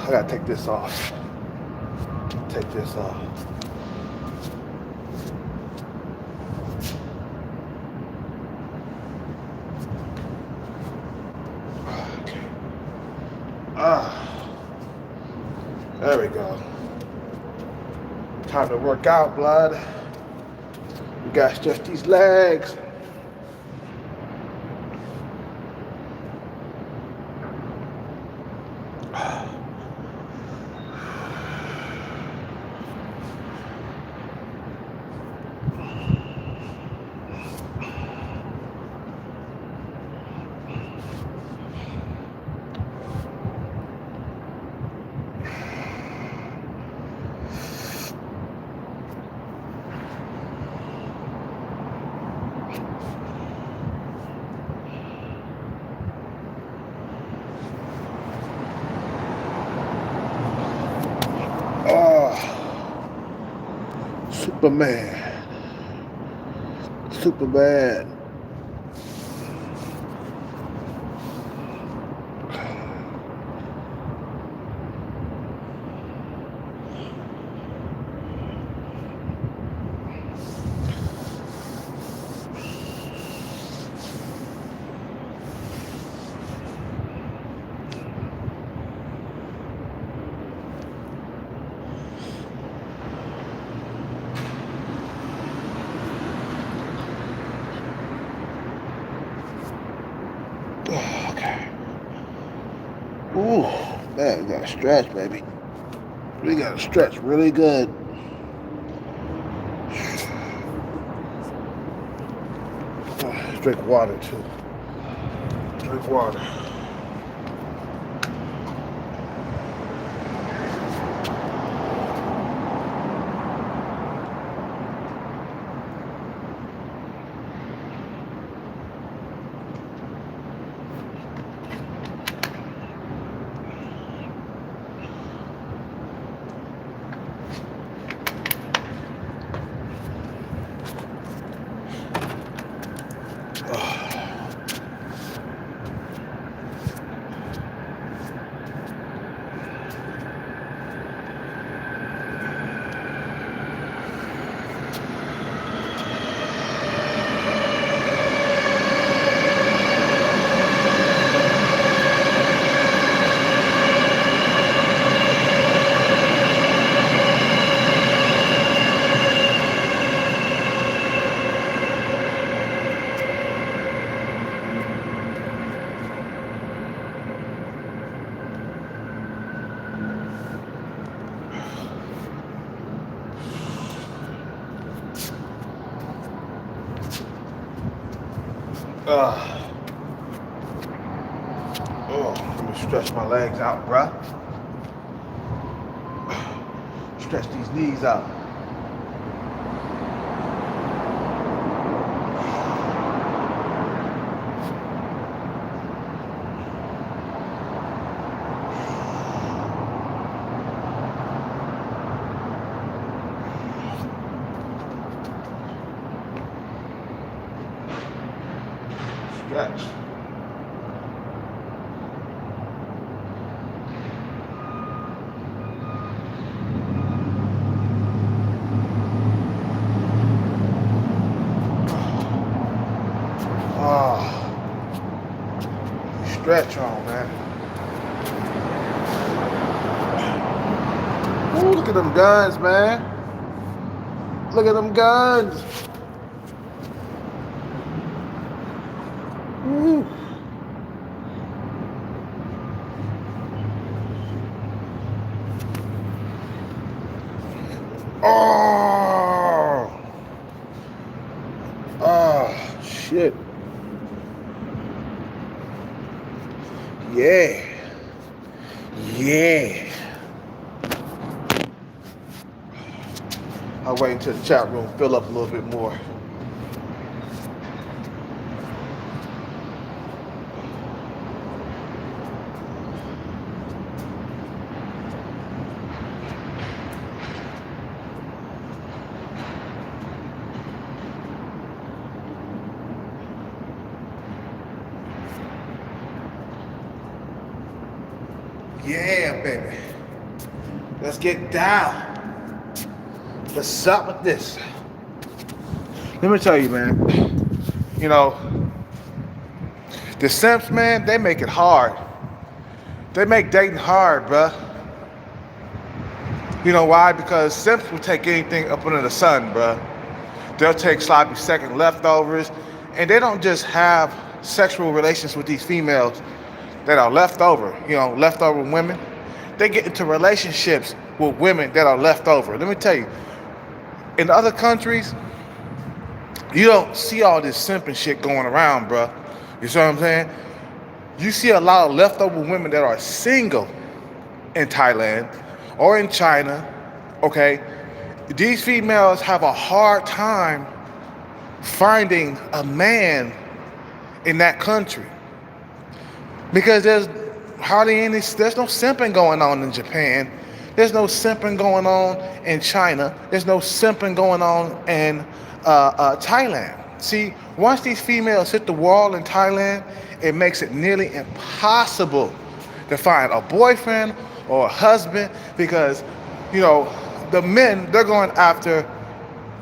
I gotta take this off. Take this off. Okay. There we go. Time to work out, blood. We gotta stretch these legs. Superman. Superman. Okay. Ooh, man, we gotta stretch, baby. We gotta stretch really good. Drink water too. Drink water. Let me stretch my legs out, bruh. Stretch these knees out. Stretch. Stretch on, man. Ooh, look at them guns, man. Look at them guns. Ooh. Oh, shit. Yeah. Yeah. I'll wait until the chat room fill up a little bit more. Yeah, baby. Let's get down. Let's stop with this. Let me tell you, man. You know, the simps, man, they make it hard. They make dating hard, bruh. You know why? Because simps will take anything up under the sun, bruh. They'll take sloppy second leftovers, and they don't just have sexual relations with these females that are leftover, leftover women. They get into relationships with women that are leftover. Let me tell you, in other countries, you don't see all this simping shit going around, bruh. You see what I'm saying? You see a lot of leftover women that are single in Thailand or in China, okay? These females have a hard time finding a man in that country because there's no simping going on in Japan. There's no simping going on in China. There's no simping going on in Thailand. See, once these females hit the wall in Thailand, it makes it nearly impossible to find a boyfriend or a husband because, the men, they're going after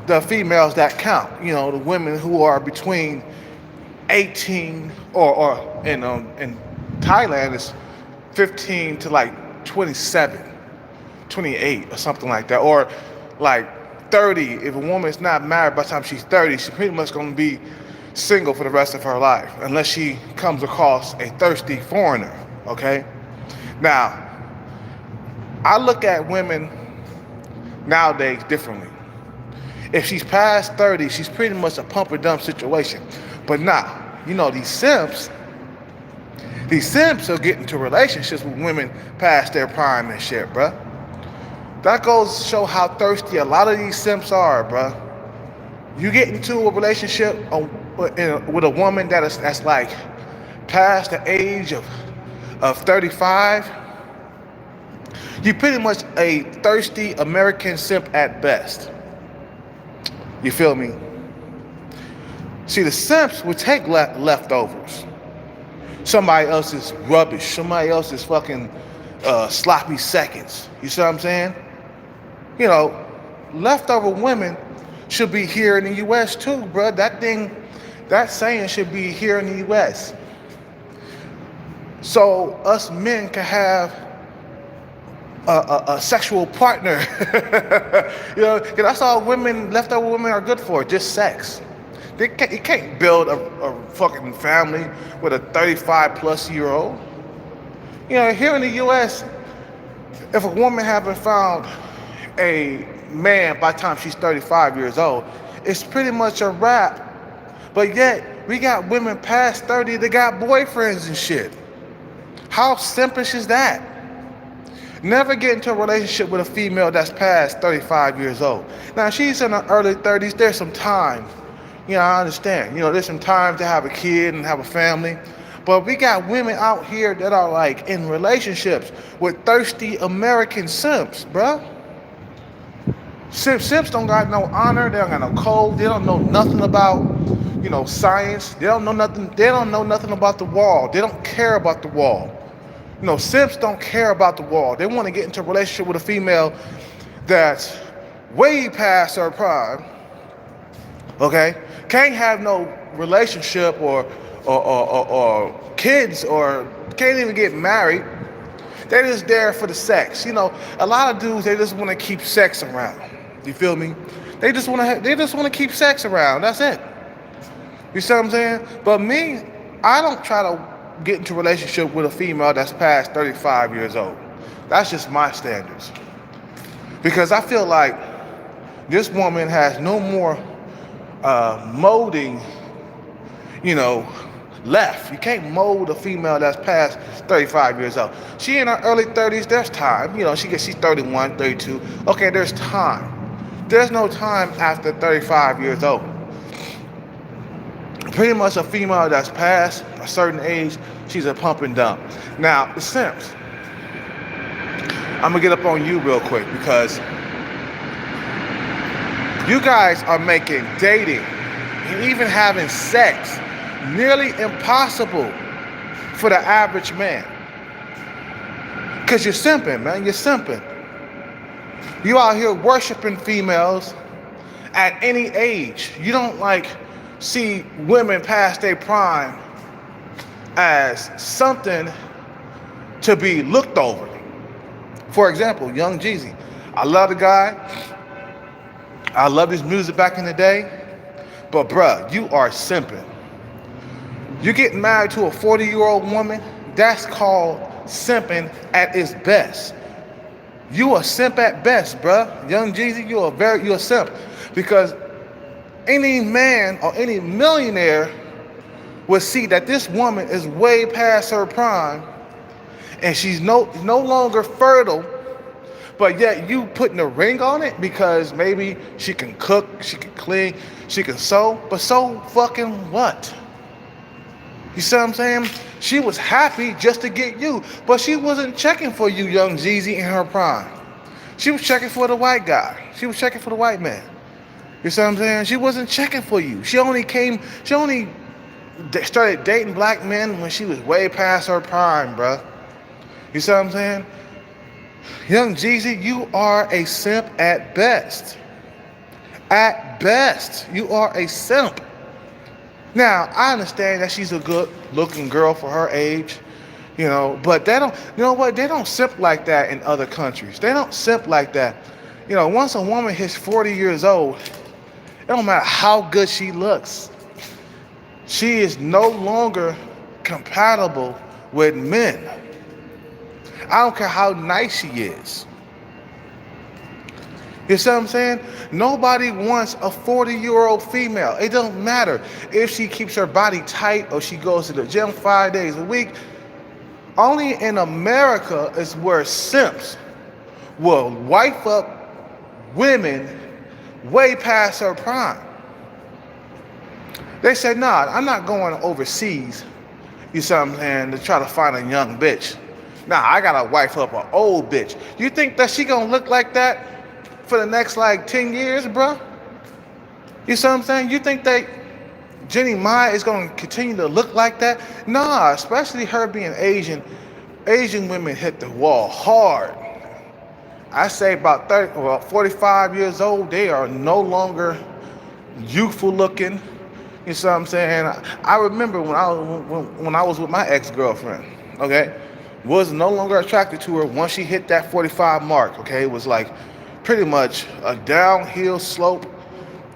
the females that count. The women who are between 18 or in Thailand is 15 to like 27, 28 or something like that. Or like 30, if a woman is not married by the time she's 30, she's pretty much going to be single for the rest of her life unless she comes across a thirsty foreigner, okay? Now, I look at women nowadays differently. If she's past 30, she's pretty much a pump or dump situation. But now, these simps will get into relationships with women past their prime and shit, bruh. That goes to show how thirsty a lot of these simps are, bruh. You get into a relationship with a woman that's like past the age of 35, you're pretty much a thirsty American simp at best. You feel me? See, the simps will take leftovers. Somebody else's rubbish, somebody else's fucking sloppy seconds. You see what I'm saying? Leftover women should be here in the U.S. too, bro. That saying should be here in the U.S. So us men can have a sexual partner. Because that's all leftover women are good for, just sex. You can't build a fucking family with a 35-plus-year-old. Here in the U.S., if a woman haven't found a man by the time she's 35 years old, it's pretty much a wrap. But yet, we got women past 30 that got boyfriends and shit. How simpish is that? Never get into a relationship with a female that's past 35 years old. Now, she's in her early 30s. There's some time. I understand. There's some time to have a kid and have a family. But we got women out here that are like in relationships with thirsty American simps, bruh. Simps don't got no honor. They don't got no code. They don't know nothing about, science. They don't know nothing. They don't know nothing about the wall. They don't care about the wall. Simps don't care about the wall. They want to get into a relationship with a female that's way past her prime. Okay? Can't have no relationship or kids or can't even get married. They're just there for the sex. A lot of dudes, they just want to keep sex around. You feel me? They just want to keep sex around. That's it. You see what I'm saying? But me, I don't try to get into a relationship with a female that's past 35 years old. That's just my standards. Because I feel like this woman has no more molding, left. You can't mold a female that's past 35 years old. She in her early 30s, there's time. She's 31, 32. Okay, there's time. There's no time after 35 years old. Pretty much a female that's past a certain age, she's a pump and dump. Now, the simps, I'm gonna get up on you real quick because you guys are making dating and even having sex nearly impossible for the average man. Because you're simping, man. You're simping. You out here worshiping females at any age. You don't like see women past their prime as something to be looked over. For example, Young Jeezy. I love the guy. I love his music back in the day. But bruh, you are simping. You getting married to a 40-year-old woman, that's called simping at its best. You a simp at best, bruh. Young Jeezy, you're a simp. Because any man or any millionaire would see that this woman is way past her prime and she's no longer fertile, but yet you putting a ring on it because maybe she can cook, she can clean, she can sew, but so fucking what? You see what I'm saying? She was happy just to get you, but she wasn't checking for you, Young Jeezy, in her prime. She was checking for the white guy. She was checking for the white man. You see what I'm saying? She wasn't checking for you. She only started dating black men when she was way past her prime, bruh. You see what I'm saying? Young Jeezy, you are a simp at best. At best, you are a simp. Now, I understand that she's a good-looking girl for her age, but they don't, you know what? They don't simp like that in other countries. They don't simp like that. Once a woman hits 40 years old, it don't matter how good she looks. She is no longer compatible with men. I don't care how nice she is. You see what I'm saying? Nobody wants a 40-year-old female. It don't matter if she keeps her body tight or she goes to the gym 5 days a week. Only in America is where simps will wife up women way past her prime. They said, nah, I'm not going overseas, you see what I'm saying, to try to find a young bitch. Nah, I gotta wife up an old bitch. You think that she gonna look like that for the next 10 years, bro? You see what I'm saying? You think that Jenny Mai is gonna continue to look like that? Nah, especially her being Asian. Asian women hit the wall hard. I say about 45 years old, they are no longer youthful looking. You see what I'm saying? I remember when I was with my ex-girlfriend, okay? Was no longer attracted to her once she hit that 45 mark, okay? It was pretty much a downhill slope.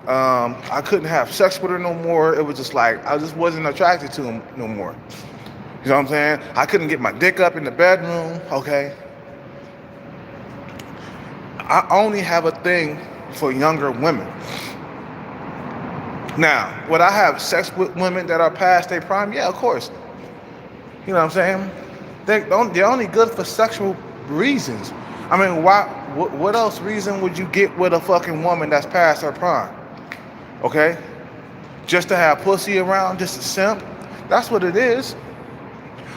I couldn't have sex with her no more. It was just I just wasn't attracted to him no more. You know what I'm saying? I couldn't get my dick up in the bedroom, okay? I only have a thing for younger women. Now, would I have sex with women that are past their prime? Yeah, of course. You know what I'm saying? They're only good for sexual reasons. I mean, what else reason would you get with a fucking woman that's past her prime? Okay? Just to have pussy around, just a simp? That's what it is.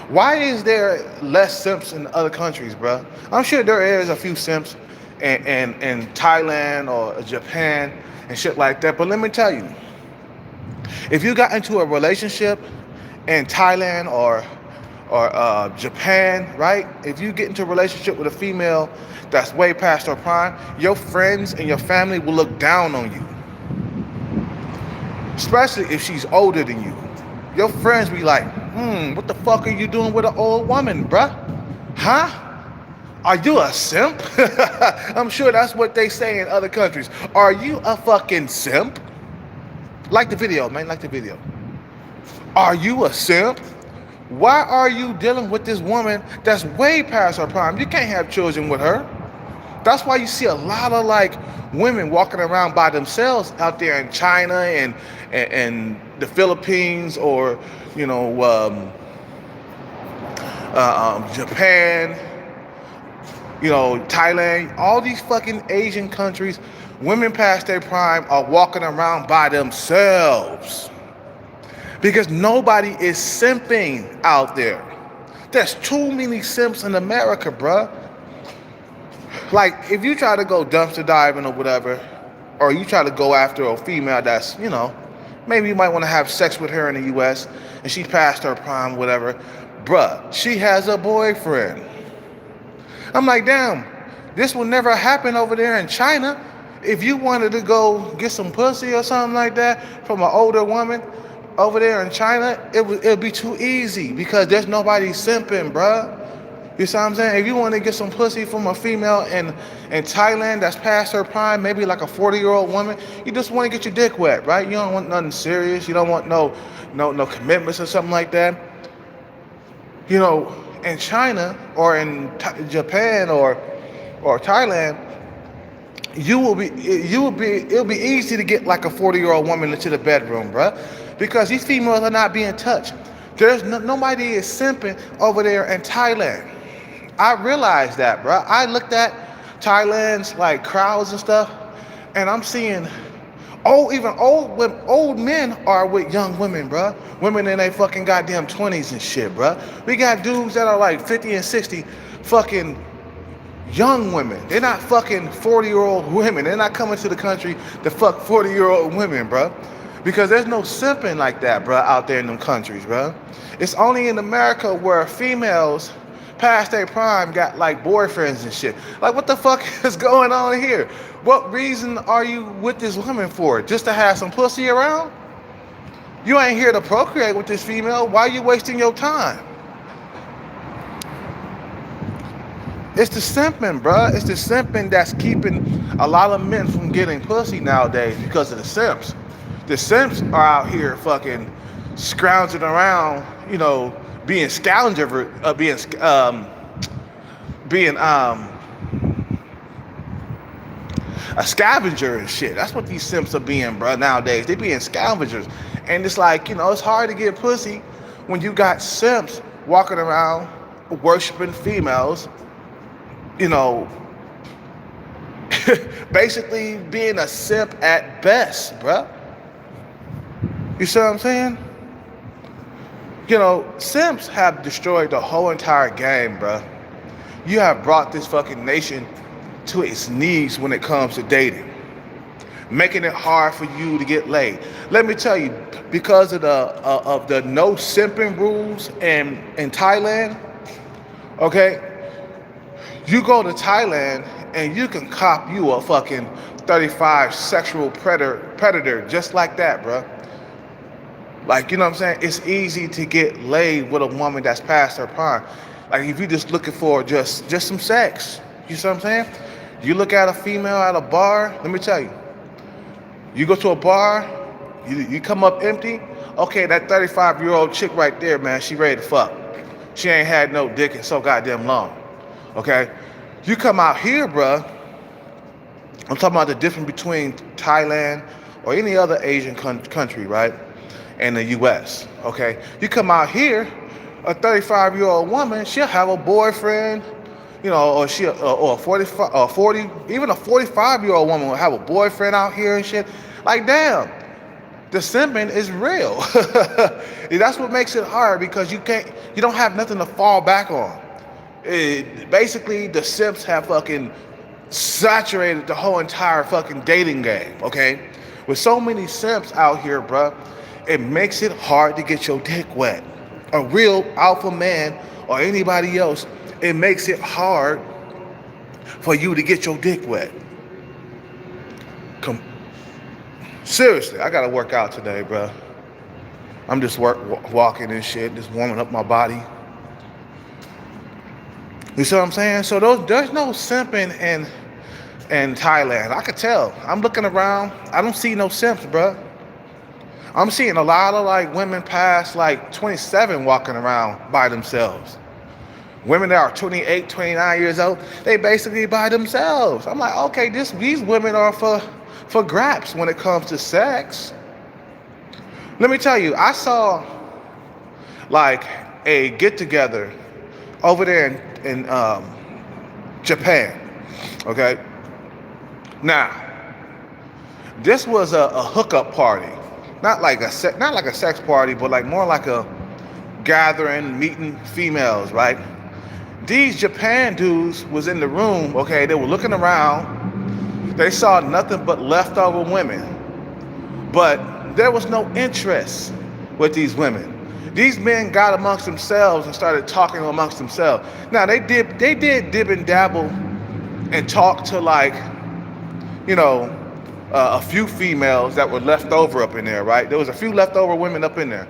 Why is there less simps in other countries, bro? I'm sure there is a few simps in Thailand or Japan and shit like that. But let me tell you, if you got into a relationship in Thailand or Japan, right? If you get into a relationship with a female that's way past her prime, your friends and your family will look down on you. Especially if she's older than you. Your friends be like, what the fuck are you doing with an old woman, bruh? Huh? Are you a simp? I'm sure that's what they say in other countries. Are you a fucking simp? Like the video, man, like the video. Are you a simp? Why are you dealing with this woman that's way past her prime? You can't have children with her. That's why you see a lot of women walking around by themselves out there in China and the Philippines or Japan, Thailand, all these fucking Asian countries. Women past their prime are walking around by themselves because nobody is simping out there. There's too many simps in America, bruh. If you try to go dumpster diving or whatever, or you try to go after a female that's, maybe you might want to have sex with her in the U.S. and she's past her prime, whatever, bruh, she has a boyfriend. I'm like, damn, This will never happen over there in China. If you wanted to go get some pussy or something like that from an older woman over there in China, it'd be too easy because there's nobody simping, bruh. You see what I'm saying? If you want to get some pussy from a female in Thailand that's past her prime, maybe like a 40-year-old woman, you just want to get your dick wet, right? You don't want nothing serious. You don't want no commitments or something like that. You know, in China or in Japan or Thailand, it'll be easy to get like a 40-year-old woman into the bedroom, bruh, because these females are not being touched. Nobody is simping over there in Thailand. I realized that, bro. I looked at Thailand's like crowds and stuff, and I'm seeing even old men are with young women, bro. Women in their fucking goddamn 20s and shit, bro. We got dudes that are like 50 and 60, fucking young women. They're not fucking 40-year-old women. They're not coming to the country to fuck 40-year-old women, bro. Because there's no simping like that, bro, out there in them countries, bro. It's only in America where females past their prime got like boyfriends and shit. Like, what the fuck is going on here? What reason are you with this woman for? Just to have some pussy around? You ain't here to procreate with this female. Why are you wasting your time? It's the simping, bruh. It's the simping that's keeping a lot of men from getting pussy nowadays because of the simps. The simps are out here fucking scrounging around, you know, being a scavenger and shit. That's what these simps are being, bro, nowadays. They being scavengers. And it's like, you know, it's hard to get pussy when you got simps walking around worshiping females, you know, basically being a simp at best, bro. You see what I'm saying? You know, simps have destroyed the whole entire game, bro. You have brought this fucking nation to its knees when it comes to dating, making it hard for you to get laid. Let me tell you, because of the no simping rules in Thailand, okay, you go to Thailand and you can cop you a fucking 35 sexual predator just like that, bro. Like, you know what I'm saying? It's easy to get laid with a woman that's past her prime. Like, if you're just looking for just some sex, you see what I'm saying? You look at a female at a bar, let me tell you. You go to a bar, you come up empty, okay, that 35-year-old chick right there, man, she ready to fuck. She ain't had no dick in so goddamn long, okay? You come out here, bruh, I'm talking about the difference between Thailand or any other Asian country, right? And the U.S., okay? You come out here, a 35-year-old woman, she'll have a boyfriend, you know, or a 40, even a 45-year-old woman will have a boyfriend out here and shit. Like, damn, the simping is real. That's what makes it hard, because you don't have nothing to fall back on. Basically, the simps have fucking saturated the whole entire fucking dating game, okay? With so many simps out here, bruh, it makes it hard to get your dick wet. A real alpha man or anybody else, it makes it hard for you to get your dick wet. Seriously, I gotta work out today, bro. I'm just walking and shit, just warming up my body. You see what I'm saying? So there's no simping in Thailand. I could tell. I'm looking around. I don't see no simps, bro. I'm seeing a lot of like women past like 27 walking around by themselves. Women that are 28, 29 years old, they basically by themselves. I'm like, okay, these women are for graps when it comes to sex. Let me tell you, I saw like a get together over there in Japan. Okay. Now, this was a hookup party. Not like a sex party, but like more like a gathering, meeting females, right? These Japan dudes was in the room, okay, they were looking around. They saw nothing but leftover women. But there was no interest with these women. These men got amongst themselves and started talking amongst themselves. Now, they did dib and dabble and talked to like, you know, a few females that were left over up in there, right? There was a few leftover women up in there.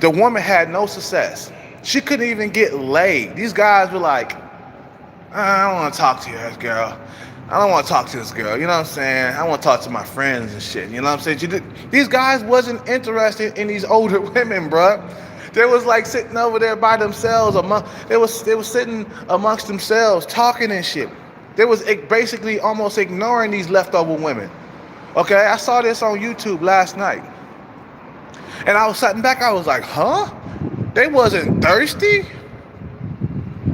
The woman had no success. She couldn't even get laid. These guys were like, I don't want to talk to you, girl. I don't want to talk to this girl. You know what I'm saying? I want to talk to my friends and shit. You know what I'm saying? These guys wasn't interested in these older women, bruh. They was like sitting over there by themselves. They was sitting amongst themselves talking and shit. They was basically almost ignoring these leftover women. Okay, I saw this on YouTube last night. And I was sitting back, I was like, huh? They wasn't thirsty?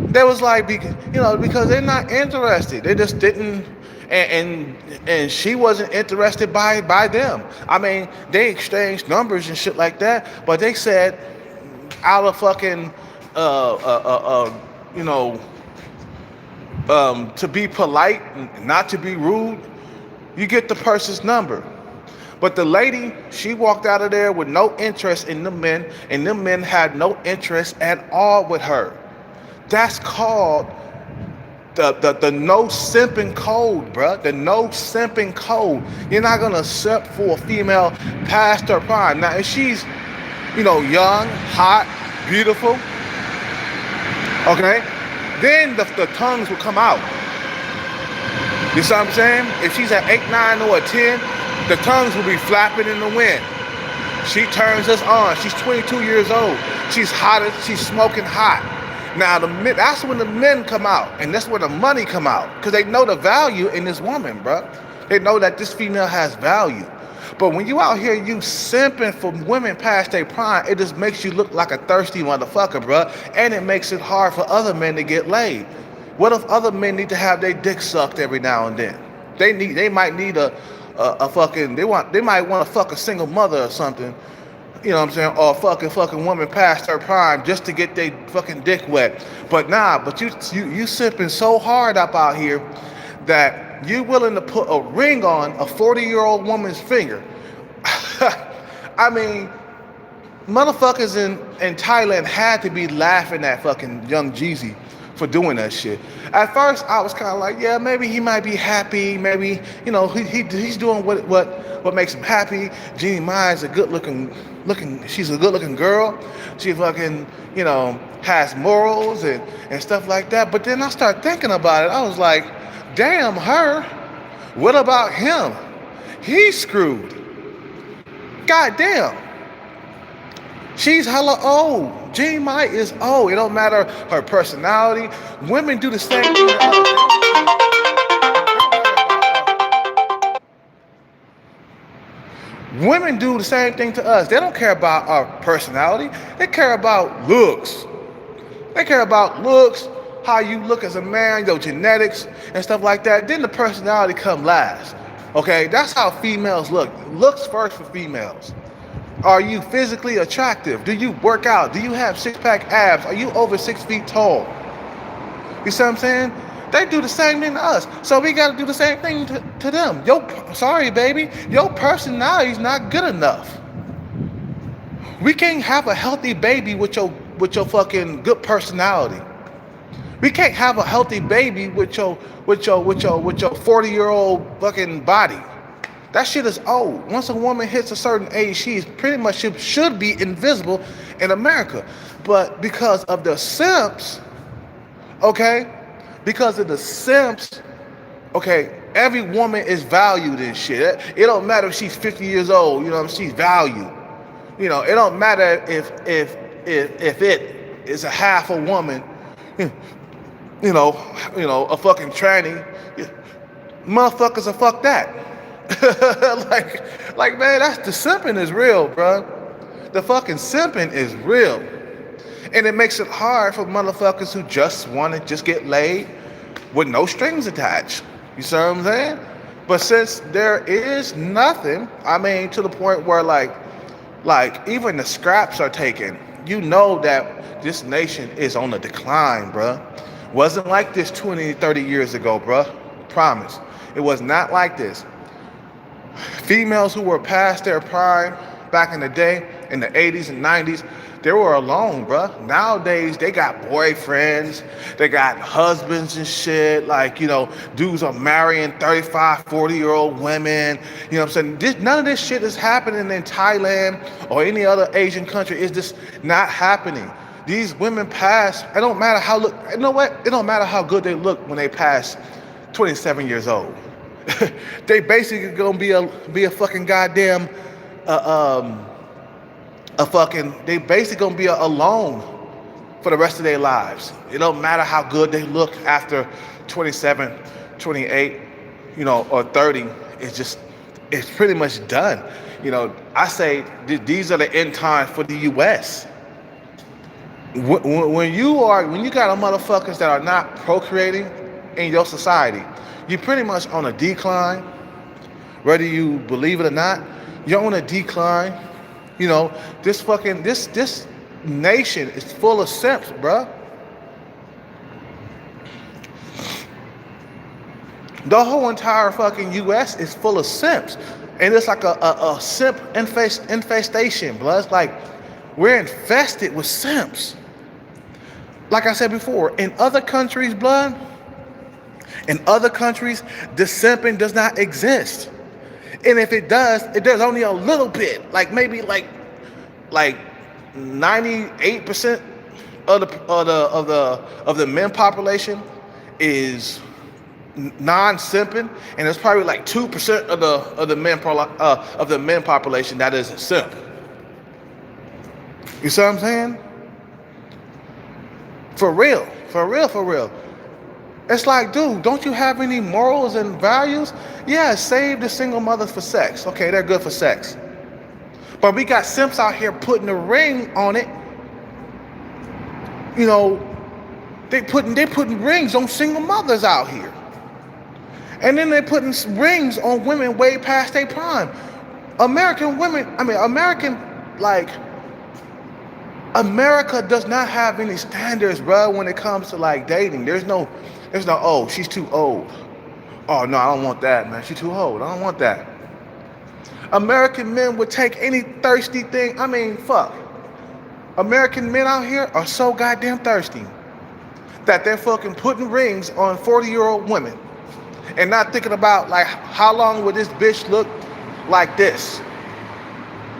They was like, you know, because they're not interested. They just didn't, and she wasn't interested by them. I mean, they exchanged numbers and shit like that, but they said, out of fucking, you know, to be polite, not to be rude, you get the person's number. But the lady, she walked out of there with no interest in the men, and the men had no interest at all with her. That's called the no simping code, bruh. The no simping code. You're not gonna simp for a female past her prime. Now, if she's, you know, young, hot, beautiful, okay, then the tongues will come out. You see what I'm saying? If she's at 8, 9, or a 10, the tongues will be flapping in the wind. She turns us on. She's 22 years old. She's hot. She's smoking hot. Now, that's when the men come out, and that's where the money come out, because they know the value in this woman, bro. They know that this female has value. But when you out here, you simping for women past their prime, it just makes you look like a thirsty motherfucker, bro, and it makes it hard for other men to get laid. What if other men need to have their dick sucked every now and then? They might need a fucking, they might want to fuck a single mother or something. You know what I'm saying? Or a fucking woman past her prime just to get their fucking dick wet. But nah, but you simping so hard up out here that you're willing to put a ring on a 40-year-old woman's finger. I mean, motherfuckers in Thailand had to be laughing at fucking Young Jeezy for doing that shit. At first, I was kind of like, yeah, maybe he might be happy. Maybe, you know, he's doing what makes him happy. Jeannie Mai is a she's a good-looking girl. She fucking, you know, has morals and stuff like that. But then I started thinking about it. I was like, damn her. What about him? He's screwed. God damn. She's hella old. Jeannie Mai is old. It don't matter her personality. Women do the same thing. Women do the same thing to us. They don't care about our personality. They care about looks. They care about looks, how you look as a man, your genetics and stuff like that. Then the personality come last. Okay, that's how females look. Looks first for females. Are you physically attractive? Do you work out? Do you have six-pack abs? Are you over 6 feet tall? You see what I'm saying? They do the same thing to us. So we got to do the same thing to them. Sorry, baby. Your personality is not good enough. We can't have a healthy baby with your fucking good personality. We can't have a healthy baby with your 40-year-old fucking body. That shit is old. Once a woman hits a certain age, she pretty much should be invisible in America. But because of the simps, okay? Because of the simps, okay, every woman is valued and shit. It don't matter if she's 50 years old, you know, she's valued. You know, it don't matter if it is a half a woman, you know, a fucking tranny. Motherfuckers will fuck that. like man, that's the simping is real, bro. The fucking simping is real. And it makes it hard for motherfuckers who just want to just get laid with no strings attached. You see what I'm saying? But since there is nothing, I mean, to the point where like even the scraps are taken, you know that this nation is on the decline, bruh. Wasn't like this 20, 30 years ago, bruh. Promise. It was not like this. Females who were past their prime back in the day, in the 80s and 90s, they were alone, bruh. Nowadays, they got boyfriends, they got husbands and shit. Like, dudes are marrying 35, 40-year-old women. You know what I'm saying? None of this shit is happening in Thailand or any other Asian country. It's just not happening. These women pass, it don't matter how look, you know what? It don't matter how good they look when they pass 27 years old. They basically gonna be a fucking goddamn they basically gonna be alone for the rest of their lives. It don't matter how good they look after 27, 28, or 30. It's pretty much done. I say these are the end times for the U.S. When you got motherfuckers that are not procreating in your society, you're pretty much on a decline. Whether you believe it or not, you're on a decline. This nation is full of simps, bruh. The whole entire fucking U.S. is full of simps. And it's like a simp infestation, bruh. It's like we're infested with simps. Like I said before, in other countries, blood, the simping does not exist. And if it does, there's only a little bit, like maybe like 98% of the men population is non-simping, and it's probably like 2% of the men population that is simp. You see what I'm saying? For real. It's like, dude, don't you have any morals and values? Yeah, save the single mothers for sex. Okay, they're good for sex. But we got simps out here putting a ring on it. They putting rings on single mothers out here. And then they're putting rings on women way past their prime. America does not have any standards, bro, when it comes to like dating. There's no, oh, she's too old. Oh no, I don't want that, man. She's too old. I don't want that. American men would take any thirsty thing. Fuck. American men out here are so goddamn thirsty that they're fucking putting rings on 40-year-old women and not thinking about like how long would this bitch look like this.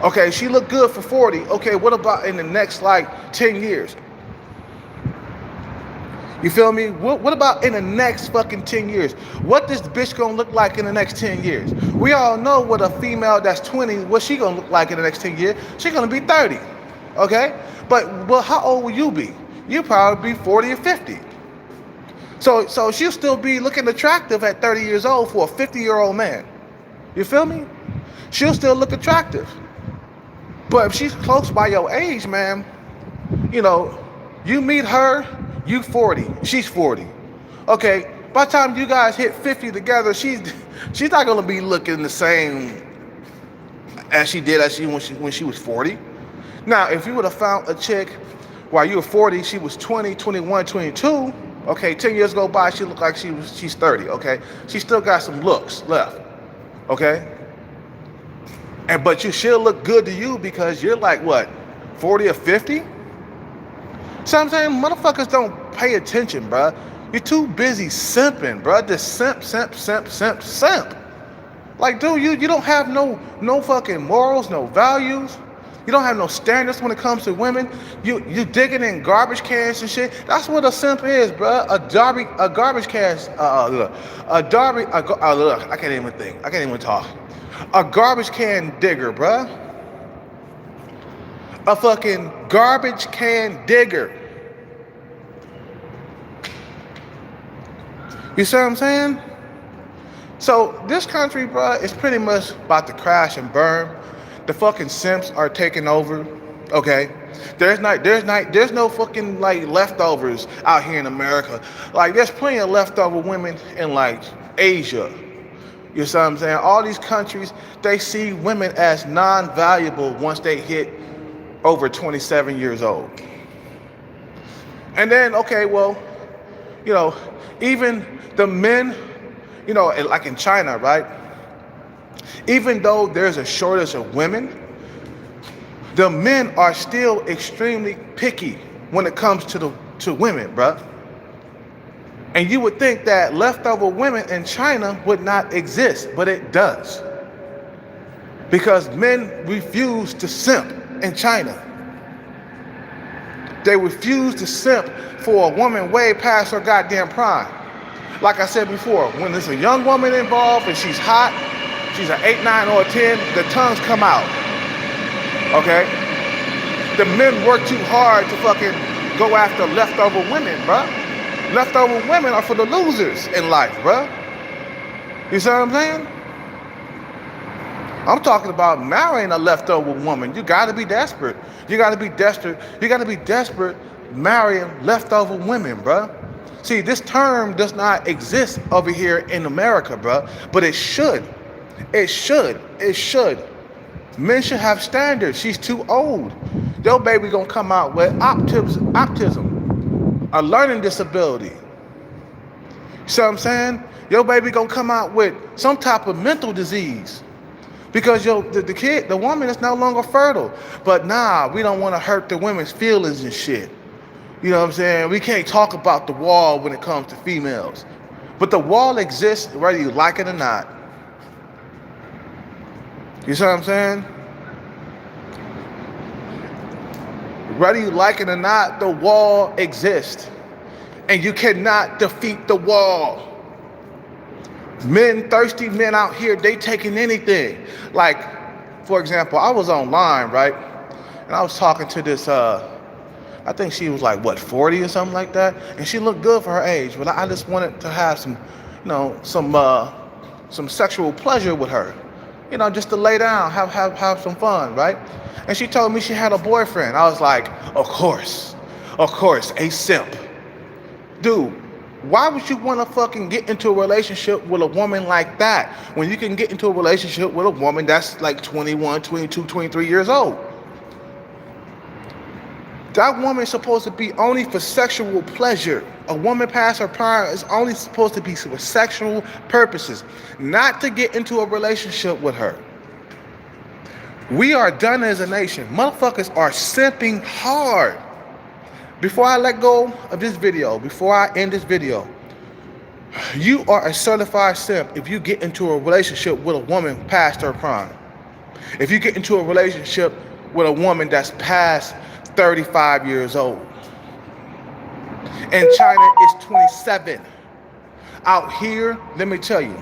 Okay, she looked good for 40. Okay, what about in the next like 10 years? You feel me? What about in the next fucking 10 years? What this bitch gonna look like in the next 10 years? We all know what a female that's 20, what she gonna look like in the next 10 years. She gonna be 30, okay? But how old will you be? You probably be 40 or 50. So she'll still be looking attractive at 30 years old for a 50-year-old man. You feel me? She'll still look attractive. But if she's close by your age, man, you meet her, you 40, she's 40. Okay, by the time you guys hit 50 together, she's not gonna be looking the same as she did when she was 40. Now, if you would have found a chick while you were 40, she was 20, 21, 22, okay, 10 years go by, she looked like she's 30, okay? She still got some looks left, okay? But she'll look good to you because you're like, what, 40 or 50? So I'm saying, motherfuckers don't pay attention, bruh. You're too busy simping, bruh. Just simp. Like, dude, you don't have no fucking morals, no values. You don't have no standards when it comes to women. You digging in garbage cans and shit. That's what a simp is, bruh. A garbage can. Look, I can't even think. I can't even talk. A garbage can digger, bruh. A fucking garbage can digger. You see what I'm saying? So this country, bruh, is pretty much about to crash and burn. The fucking simps are taking over. Okay, there's no fucking like leftovers out here in America. Like there's plenty of leftover women in like Asia. You see what I'm saying? All these countries, they see women as non-valuable once they hit over 27 years old. And then, okay, well, even the men, like in China, right? Even though there's a shortage of women, The men are still extremely picky when it comes to women, bruh. And you would think that leftover women in China would not exist, but it does. Because men refuse to simp in China. They refuse to simp for a woman way past her goddamn prime. Like I said before, when there's a young woman involved and she's hot, she's an 8, 9, or a 10, the tongues come out. Okay? The men work too hard to fucking go after leftover women, bruh. Leftover women are for the losers in life, bruh. You see what I'm saying? I'm talking about marrying a leftover woman. You gotta be desperate. You gotta be desperate. You gotta be desperate marrying leftover women, bruh. See, this term does not exist over here in America, bruh, but it should. It should. It should. Men should have standards. She's too old. Your baby gonna come out with autism, a learning disability. You see what I'm saying? Your baby gonna come out with some type of mental disease. Because the woman is no longer fertile. But nah, we don't want to hurt the women's feelings and shit. You know what I'm saying? We can't talk about the wall when it comes to females. But the wall exists whether you like it or not. You see what I'm saying? Whether you like it or not, the wall exists. And you cannot defeat the wall. Men, thirsty men out here, they taking anything. Like, for example, I was online, right? And I was talking to this, I think she was like, 40 or something like that? And she looked good for her age, but I just wanted to have some, some sexual pleasure with her. Just to lay down, have some fun, right? And she told me she had a boyfriend. I was like, of course, a simp. Dude, why would you want to fucking get into a relationship with a woman like that when you can get into a relationship with a woman that's like 21, 22, 23 years old? That woman is supposed to be only for sexual pleasure. A woman past her prime is only supposed to be for sexual purposes, not to get into a relationship with her. We are done as a nation. Motherfuckers are simping hard. Before I let go of this video, before I end this video, you are a certified simp if you get into a relationship with a woman past her prime. If you get into a relationship with a woman that's past 35 years old. And China is 27. Out here, let me tell you.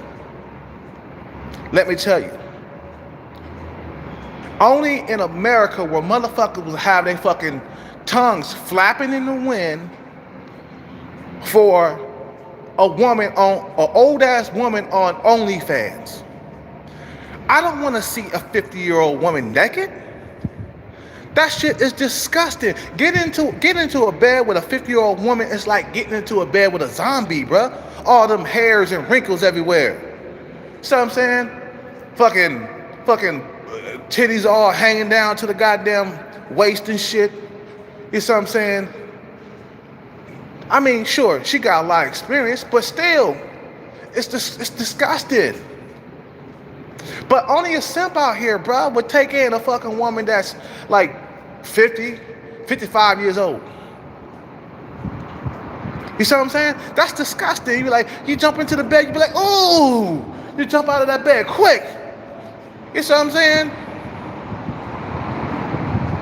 Only in America where motherfuckers will have their fucking tongues flapping in the wind for a woman an old ass woman on OnlyFans. I don't want to see a 50-year-old woman naked. That shit is disgusting. Get into a bed with a 50-year-old woman. It's like getting into a bed with a zombie, bruh. All them hairs and wrinkles everywhere. See what I'm saying? Fucking titties all hanging down to the goddamn waist and shit. You see what I'm saying? I mean, sure, she got a lot of experience, but still, it's disgusting. But only a simp out here, bro, would take in a fucking woman that's like 50, 55 years old. You see what I'm saying? That's disgusting. You be like, you jump into the bed, you be like, ooh, you jump out of that bed quick. You see what I'm saying?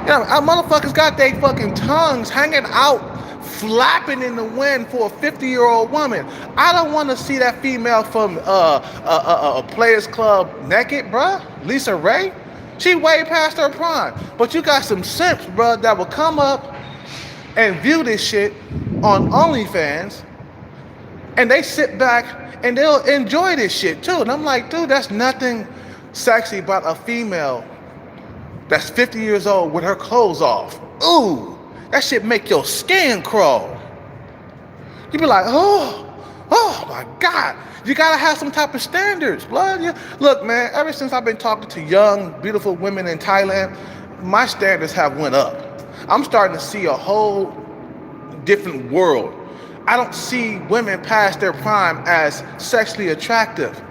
Our motherfuckers got their fucking tongues hanging out, flapping in the wind for a 50-year-old woman. I don't want to see that female from a Players Club naked, bruh. Lisa Ray. She way past her prime. But you got some simps, bruh, that will come up and view this shit on OnlyFans, and they sit back and they'll enjoy this shit too. And I'm like, dude, that's nothing sexy about a female that's 50 years old with her clothes off. Ooh, that shit make your skin crawl. You be like, oh my God. You gotta have some type of standards, blood. Look, man, ever since I've been talking to young, beautiful women in Thailand, my standards have went up. I'm starting to see a whole different world. I don't see women past their prime as sexually attractive.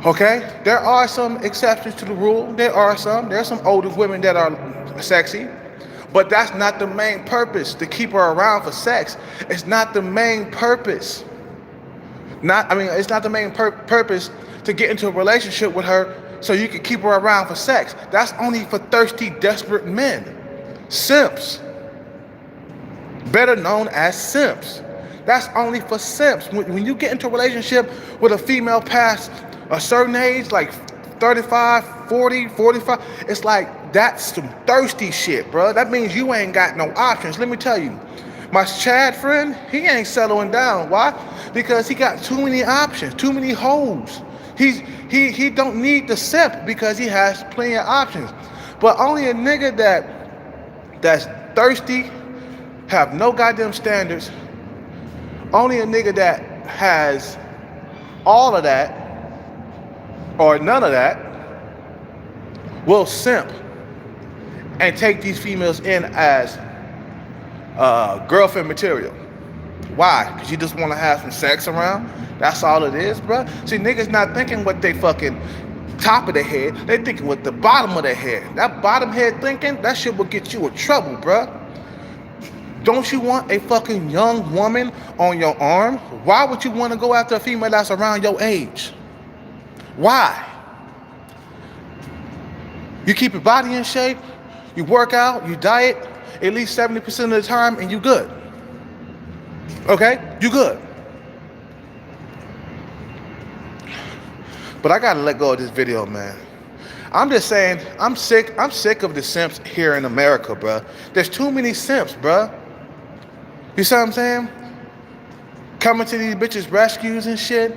Okay? There are some exceptions to the rule. There are some older women that are sexy, but that's not the main purpose to keep her around for sex. It's not the main purpose. It's not the main purpose to get into a relationship with her so you can keep her around for sex. That's only for thirsty, desperate men. Simps. Better known as simps. That's only for simps. When you get into a relationship with a female past a certain age, like 35, 40, 45, it's like that's some thirsty shit, bro. That means you ain't got no options. Let me tell you, my Chad friend, he ain't settling down. Why? Because he got too many options, too many hoes. He don't need the simp because he has plenty of options. But only a nigga that's thirsty, have no goddamn standards, only a nigga that has all of that or none of that will simp and take these females in as girlfriend material. Why? Because you just want to have some sex around? That's all it is, bro. See, niggas not thinking what they fucking top of their head. They thinking with the bottom of their head. That bottom head thinking, that shit will get you in trouble, bro. Don't you want a fucking young woman on your arm? Why would you want to go after a female that's around your age? Why? You keep your body in shape, you work out, you diet at least 70% of the time, and you good. Okay? You good. But I gotta let go of this video, man. I'm just saying, I'm sick of the simps here in America, bro. There's too many simps, bro. You see what I'm saying? Coming to these bitches' rescues and shit.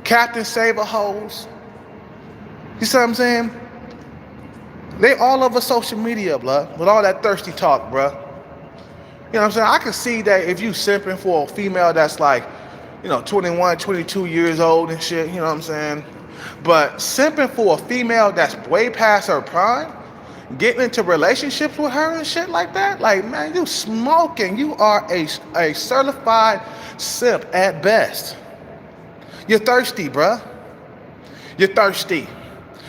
Captain Save-A hoes. You see what I'm saying? They all over social media, blood, with all that thirsty talk, bro. You know what I'm saying? I can see that if you simping for a female that's like, 21, 22 years old and shit, you know what I'm saying? But simping for a female that's way past her prime, getting into relationships with her and shit like that, like, man, you smoking. You are a certified simp at best. You're thirsty, bruh. You're thirsty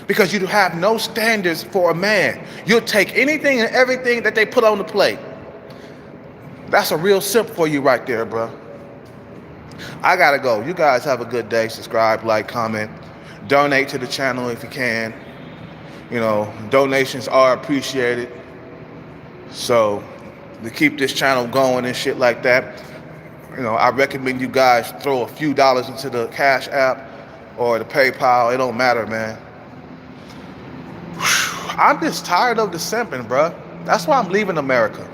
because you have no standards for a man. You'll take anything and everything that they put on the plate. That's a real simp for you right there, bruh. I gotta go. You guys have a good day. Subscribe, like, comment, donate to the channel if you can. Donations are appreciated. So to keep this channel going and shit like that, I recommend you guys throw a few dollars into the Cash.app or the PayPal. It don't matter, man. I'm just tired of the simping, bruh. That's why I'm leaving America.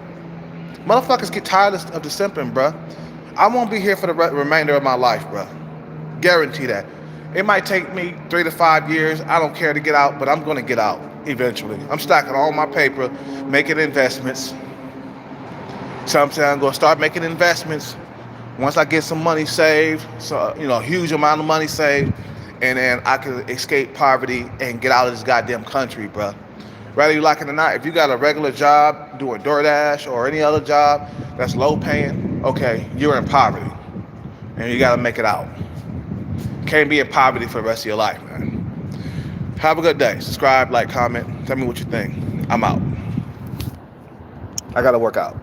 Motherfuckers get tired of the simping, bruh. I won't be here for the remainder of my life, bruh. Guarantee that. It might take me 3 to 5 years. I don't care to get out, but I'm going to get out eventually. I'm stacking all my paper, making investments. So I'm saying I'm going to start making investments once I get some money saved, so a huge amount of money saved, and then I can escape poverty and get out of this goddamn country, bruh. Whether you like it or not, if you got a regular job doing DoorDash or any other job that's low paying, okay, you're in poverty and you got to make it out. Can't be in poverty for the rest of your life, man. Have a good day. Subscribe, like, comment. Tell me what you think. I'm out. I got to work out.